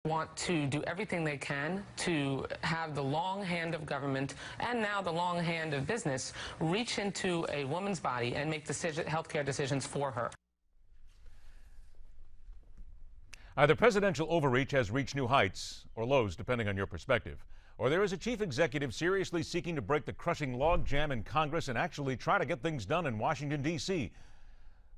want to do everything they can to have the long hand of government and now the long hand of business reach into a woman's body and make healthcare decisions for her. Either presidential overreach has reached new heights, or lows, depending on your perspective, or there is a chief executive seriously seeking to break the crushing logjam in Congress and actually try to get things done in Washington, D.C.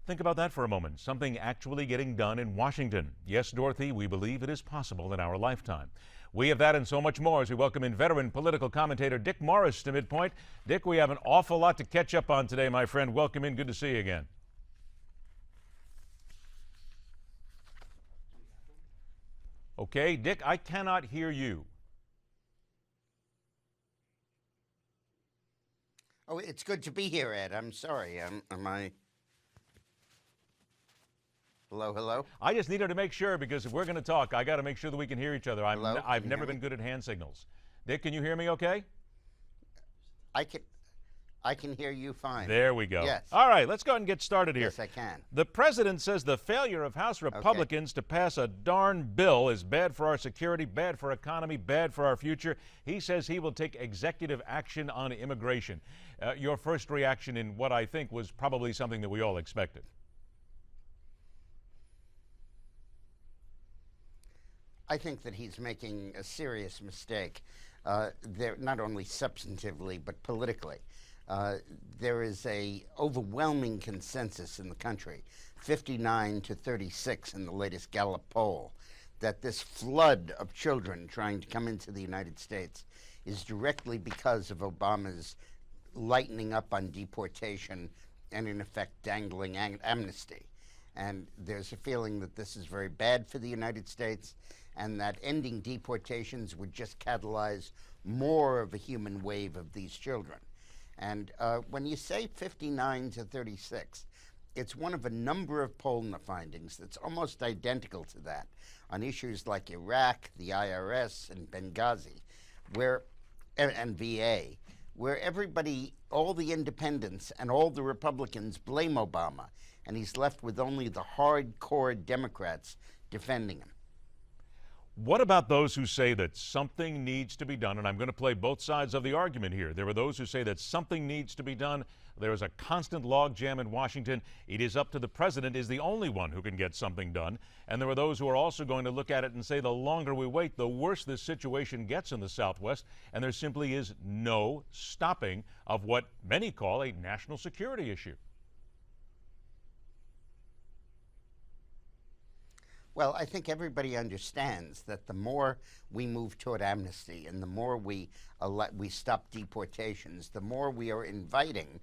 Think about that for a moment. Something actually getting done in Washington. Yes, Dorothy, we believe it is possible in our lifetime. We have that and so much more as we welcome in veteran political commentator Dick Morris to Midpoint. Dick, we have an awful lot to catch up on today, my friend. Welcome in. Good to see you again. Okay, Dick, I cannot hear you. Oh, it's good to be here, Ed. I'm sorry. Am I... Hello, hello? I just needed to make sure, because if we're going to talk, I got to make sure that we can hear each other. I've never been good at hand signals. Dick, can you hear me okay? I can hear you fine. There we go. Yes. All right, let's go ahead and get started here. Yes, I can. The president says the failure of House Republicans to pass a darn bill is bad for our security, bad for economy, bad for our future. He says he will take executive action on immigration. Your first reaction in what I think was probably something that we all expected. I think that he's making a serious mistake, not only substantively but politically. There is a overwhelming consensus in the country, 59 to 36 in the latest Gallup poll, that this flood of children trying to come into the United States is directly because of Obama's lightening up on deportation and, in effect, dangling amnesty. And there's a feeling that this is very bad for the United States, and that ending deportations would just catalyze more of a human wave of these children. And when you say 59 to 36, it's one of a number of poll findings that's almost identical to that on issues like Iraq, the IRS, and Benghazi, and VA, where everybody, all the independents and all the Republicans blame Obama, and he's left with only the hardcore Democrats defending him. What about those who say that something needs to be done? And I'm going to play both sides of the argument here. There are those who say that something needs to be done. There is a constant logjam in Washington. It is up to the president is the only one who can get something done. And there are those who are also going to look at it and say the longer we wait, the worse this situation gets in the Southwest. And there simply is no stopping of what many call a national security issue. Well, I think everybody understands that the more we move toward amnesty and the more we stop deportations, the more we are inviting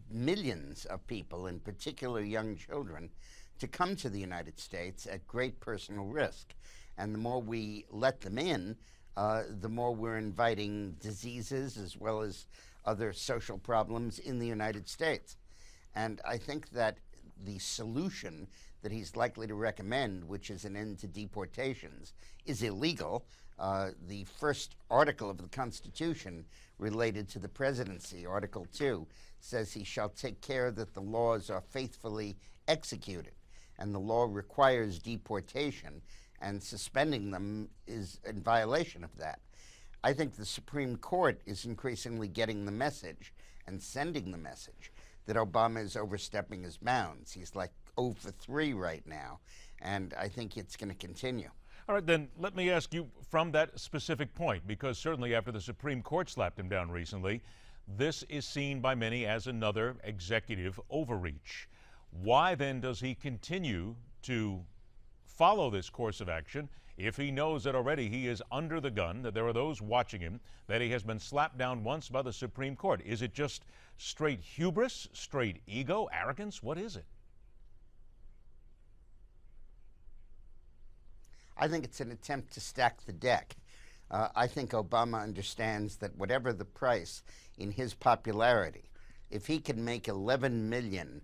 millions of people, in particular young children, to come to the United States at great personal risk. And the more we let them in, the more we're inviting diseases as well as other social problems in the United States. And I think that the solution that he's likely to recommend, which is an end to deportations, is illegal. The first article of the Constitution related to the presidency, Article 2, says he shall take care that the laws are faithfully executed. And the law requires deportation, and suspending them is in violation of that. I think the Supreme Court is increasingly getting the message and sending the message that Obama is overstepping his bounds. He's like 0 for 3 right now, and I think it's going to continue. All right, then let me ask you from that specific point, because certainly after the Supreme Court slapped him down recently, this is seen by many as another executive overreach. Why then does he continue to follow this course of action if he knows that already he is under the gun, that there are those watching him, that he has been slapped down once by the Supreme Court? Is it just straight hubris, straight ego, arrogance? What is it? I think it's an attempt to stack the deck. I think Obama understands that whatever the price in his popularity, if he can make 11 million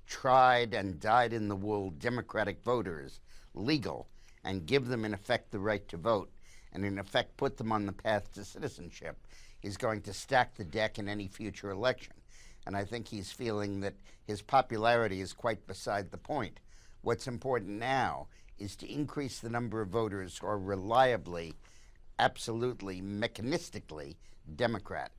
tried and dyed-in-the-wool Democratic voters legal and give them, in effect, the right to vote, and in effect put them on the path to citizenship, he's going to stack the deck in any future election. And I think he's feeling that his popularity is quite beside the point. What's important now is to increase the number of voters who are reliably, absolutely, mechanistically Democrat.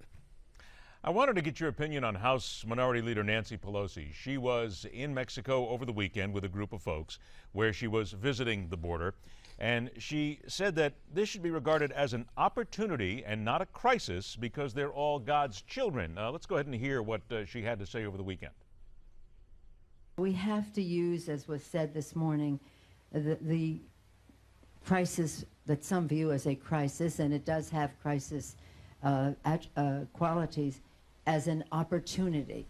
I wanted to get your opinion on House Minority Leader Nancy Pelosi. She was in Mexico over the weekend with a group of folks where she was visiting the border, and she said that this should be regarded as an opportunity and not a crisis because they're all God's children. Let's go ahead and hear what she had to say over the weekend. We have to use, as was said this morning, the crisis that some view as a crisis, and it does have crisis qualities, as an opportunity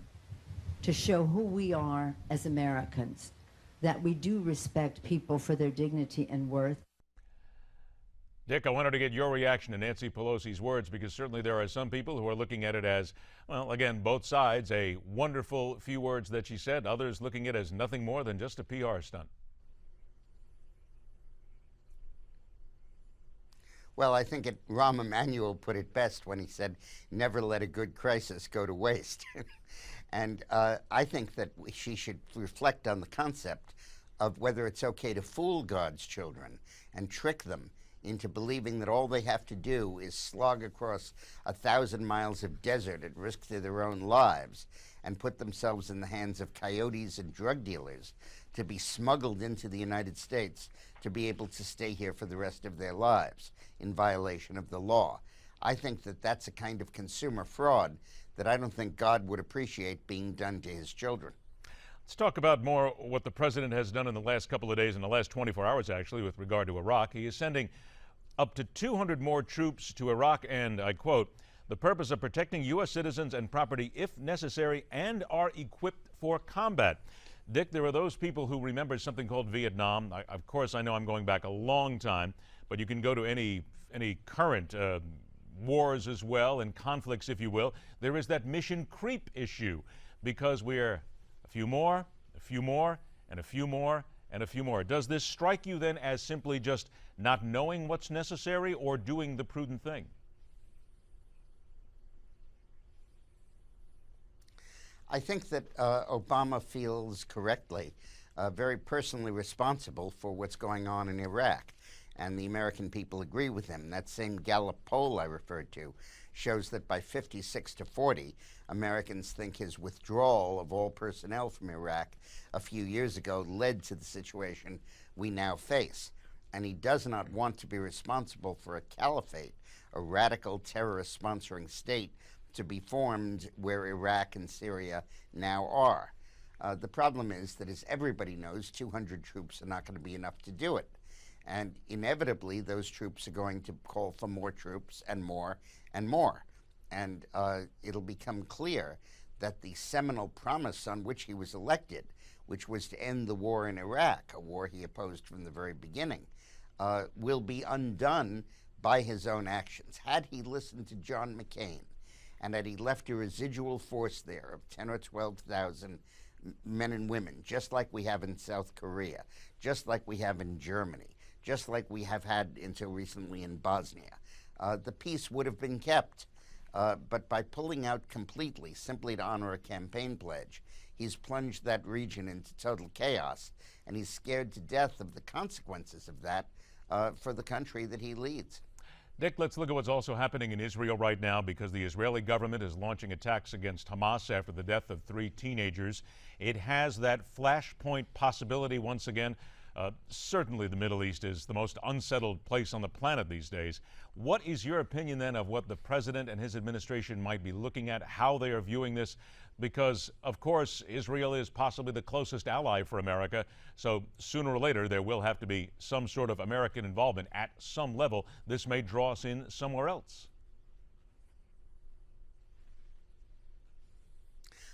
to show who we are as Americans, that we do respect people for their dignity and worth. Dick, I wanted to get your reaction to Nancy Pelosi's words because certainly there are some people who are looking at it as, well, again, both sides, a wonderful few words that she said, others looking at it as nothing more than just a PR stunt. Well, I think Rahm Emanuel put it best when he said, never let a good crisis go to waste. And I think that she should reflect on the concept of whether it's okay to fool God's children and trick them into believing that all they have to do is slog across 1,000 miles of desert at risk to their own lives and put themselves in the hands of coyotes and drug dealers to be smuggled into the United States to be able to stay here for the rest of their lives in violation of the law. I think that that's a kind of consumer fraud that I don't think God would appreciate being done to his children. Let's talk about more what the president has done in the last couple of days, in the last 24 hours actually, with regard to Iraq. He is sending up to 200 more troops to Iraq, and I quote, the purpose of protecting U.S. citizens and property if necessary and are equipped for combat. Dick, there are those people who remember something called Vietnam. Of course, I know I'm going back a long time, but you can go to any current wars as well and conflicts, if you will. There is that mission creep issue because we're a few more, a few more, and a few more, and a few more. Does this strike you then as simply just not knowing what's necessary or doing the prudent thing? I think that Obama feels correctly very personally responsible for what's going on in Iraq, and the American people agree with him. That same Gallup poll I referred to shows that by 56-40, Americans think his withdrawal of all personnel from Iraq a few years ago led to the situation we now face. And he does not want to be responsible for a caliphate, a radical terrorist-sponsoring state to be formed where Iraq and Syria now are. The problem is that, as everybody knows, 200 troops are not going to be enough to do it. And inevitably, those troops are going to call for more troops and more and more. And it'll become clear that the seminal promise on which he was elected, which was to end the war in Iraq, a war he opposed from the very beginning, will be undone by his own actions. Had he listened to John McCain, and had he left a residual force there of 10 or 12,000 men and women, just like we have in South Korea, just like we have in Germany, just like we have had until recently in Bosnia, the peace would have been kept. But by pulling out completely, simply to honor a campaign pledge, he's plunged that region into total chaos, and he's scared to death of the consequences of that for the country that he leads. Dick, let's look at what's also happening in Israel right now, because the Israeli government is launching attacks against Hamas after the death of 3 teenagers. It has that flashpoint possibility once again. Certainly the Middle East is the most unsettled place on the planet these days. What is your opinion then of what the president and his administration might be looking at, how they are viewing this? Because, of course, Israel is possibly the closest ally for America, so sooner or later there will have to be some sort of American involvement at some level. This may draw us in somewhere else.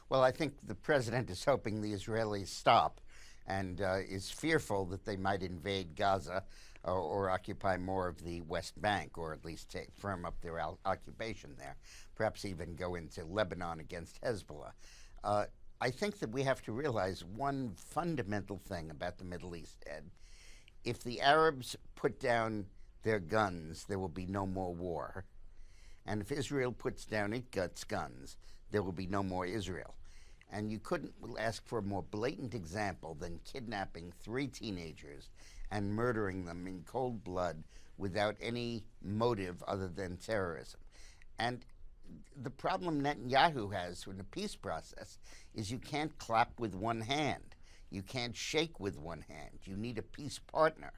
Well, I think the president is hoping the Israelis stop and is fearful that they might invade Gaza or occupy more of the West Bank, or at least firm up their occupation there, perhaps even go into Lebanon against Hezbollah. I think that we have to realize one fundamental thing about the Middle East, Ed. If the Arabs put down their guns, there will be no more war. And if Israel puts down its guns, there will be no more Israel. And you couldn't ask for a more blatant example than kidnapping 3 teenagers and murdering them in cold blood without any motive other than terrorism. And the problem Netanyahu has in the peace process is you can't clap with one hand. You can't shake with one hand. You need a peace partner.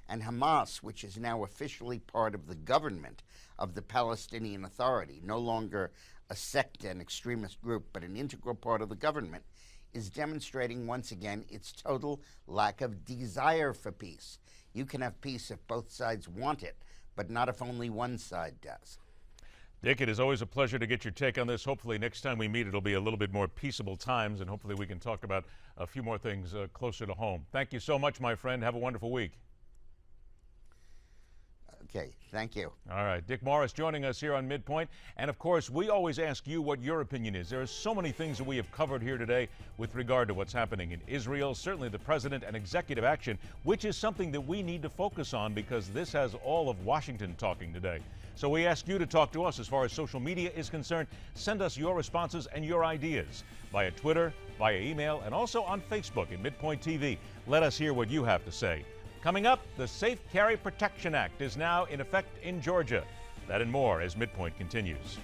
And Hamas, which is now officially part of the government of the Palestinian Authority, no longer a sect and extremist group, but an integral part of the government, is demonstrating once again its total lack of desire for peace. You can have peace if both sides want it, but not if only one side does. Dick, it is always a pleasure to get your take on this. Hopefully next time we meet, it'll be a little bit more peaceable times, and hopefully we can talk about a few more things closer to home. Thank you so much, my friend. Have a wonderful week. Okay, thank you. All right, Dick Morris joining us here on Midpoint. And of course, we always ask you what your opinion is. There are so many things that we have covered here today with regard to what's happening in Israel, certainly the president and executive action, which is something that we need to focus on because this has all of Washington talking today. So we ask you to talk to us as far as social media is concerned. Send us your responses and your ideas via Twitter, via email, and also on Facebook at Midpoint TV. Let us hear what you have to say. Coming up, the Safe Carry Protection Act is now in effect in Georgia. That and more as Midpoint continues.